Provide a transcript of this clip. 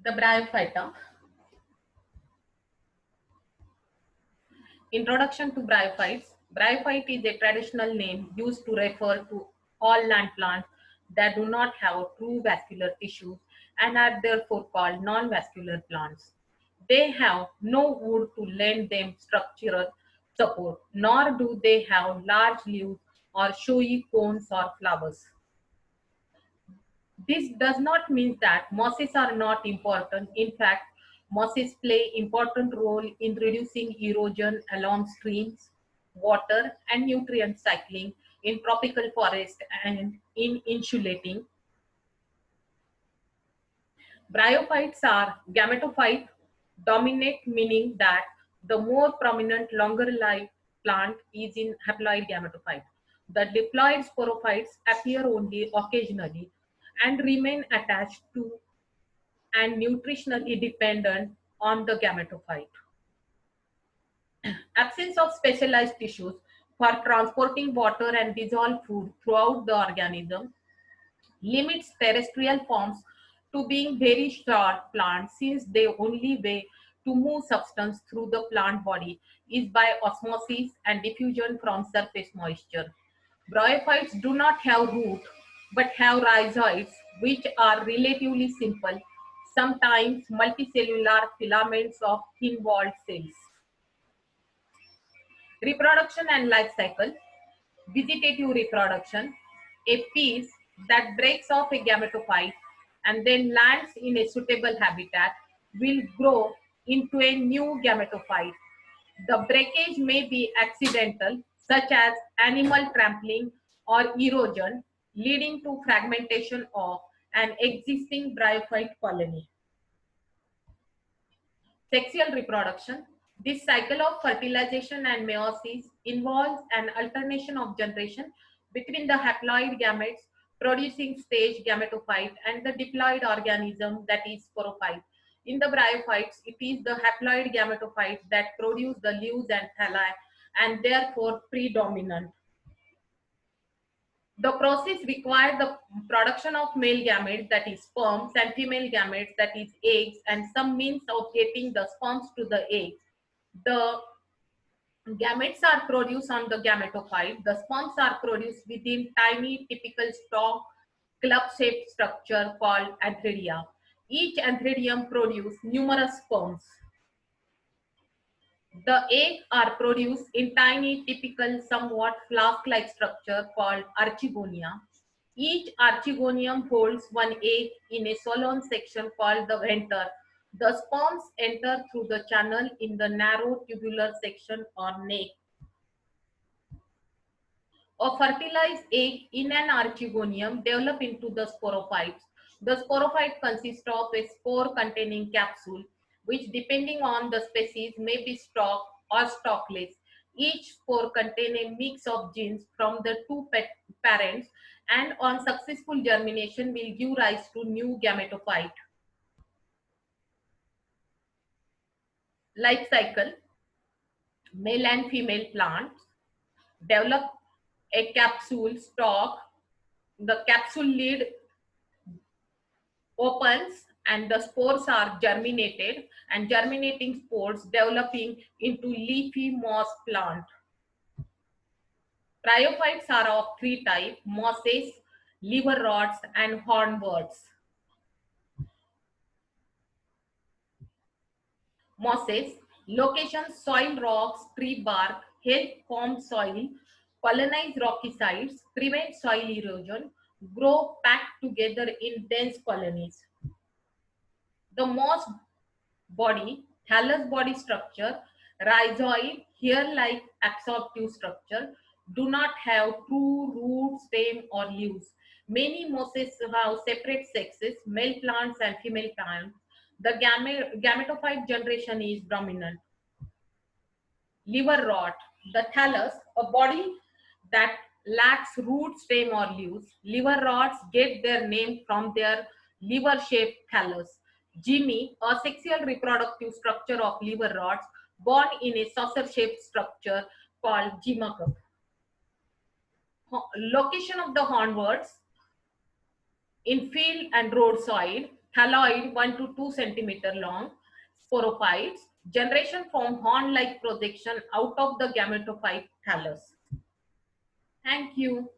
The bryophyta. Introduction to bryophytes. Bryophyte is a traditional name used to refer to all land plants that do not have true vascular tissues and are therefore called non-vascular plants. They have no wood to lend them structural support, nor do they have large leaves or showy cones or flowers. This does not mean that mosses are not important. In fact, mosses play important role in reducing erosion along streams, water and nutrient cycling in tropical forest and in insulating. Bryophytes are gametophyte dominate, meaning that the more prominent longer lived plant is in haploid gametophyte. The diploid sporophytes appear only occasionally and remain attached to and nutritionally dependent on the gametophyte. Absence of specialized tissues for transporting water and dissolved food throughout the organism limits terrestrial forms to being very short plants, since the only way to move substance through the plant body is by osmosis and diffusion from surface moisture. Bryophytes do not have root but have rhizoids, which are relatively simple, sometimes multicellular filaments of thin walled cells. Reproduction and life cycle. Vegetative reproduction, a piece that breaks off a gametophyte and then lands in a suitable habitat, will grow into a new gametophyte. The breakage may be accidental, such as animal trampling or erosion, leading to fragmentation of an existing bryophyte colony. Sexual reproduction. This cycle of fertilization and meiosis involves an alternation of generation between the haploid gametes producing stage gametophyte and the diploid organism, that is sporophyte. In the bryophytes, it is the haploid gametophyte that produce the leaves and thalli and therefore predominant. The process required the production of male gametes, that is sperms, and female gametes, that is eggs, and some means of getting the sperms to the eggs. The gametes are produced on the gametophyte. The sperms are produced within tiny, typical stalk, club-shaped structure called antheridia. Each antheridium produces numerous sperms. The eggs are produced in tiny, typical, somewhat flask-like structure called archegonia. Each archegonium holds one egg in a solan section called the venter. The sperms enter through the channel in the narrow tubular section or neck. A fertilized egg in an archegonium develop into the sporophytes. The sporophyte consists of a spore-containing capsule, which, depending on the species, may be stalked or stalkless. Each spore contains a mix of genes from the two parents, and on successful germination will give rise to new gametophyte. Life cycle. Male and female plants develop a capsule stalk. The capsule lid opens and the spores are germinated, and germinating spores developing into leafy moss plant. Bryophytes are of three types: mosses, liver rods, and hornworts. Mosses, location soil, rocks, tree bark, help form soil, colonize rocky sites, prevent soil erosion, grow packed together in dense colonies. The moss body, thallus body structure, rhizoid, hair-like absorptive structure, do not have true root, stem, or leaves. Many mosses have separate sexes, male plants and female plants. The gametophyte generation is dominant. Liver rot, the thallus, a body that lacks root, stem, or leaves. Liver rots get their name from their liver-shaped thallus. Jimmy, a sexual reproductive structure of liver rots, born in a saucer-shaped structure called gyma. Location of the hornworts in field and road soil. thalloid 1 to 2 centimeter long, sporophytes, generation from horn-like projection out of the gametophyte thallus. Thank you.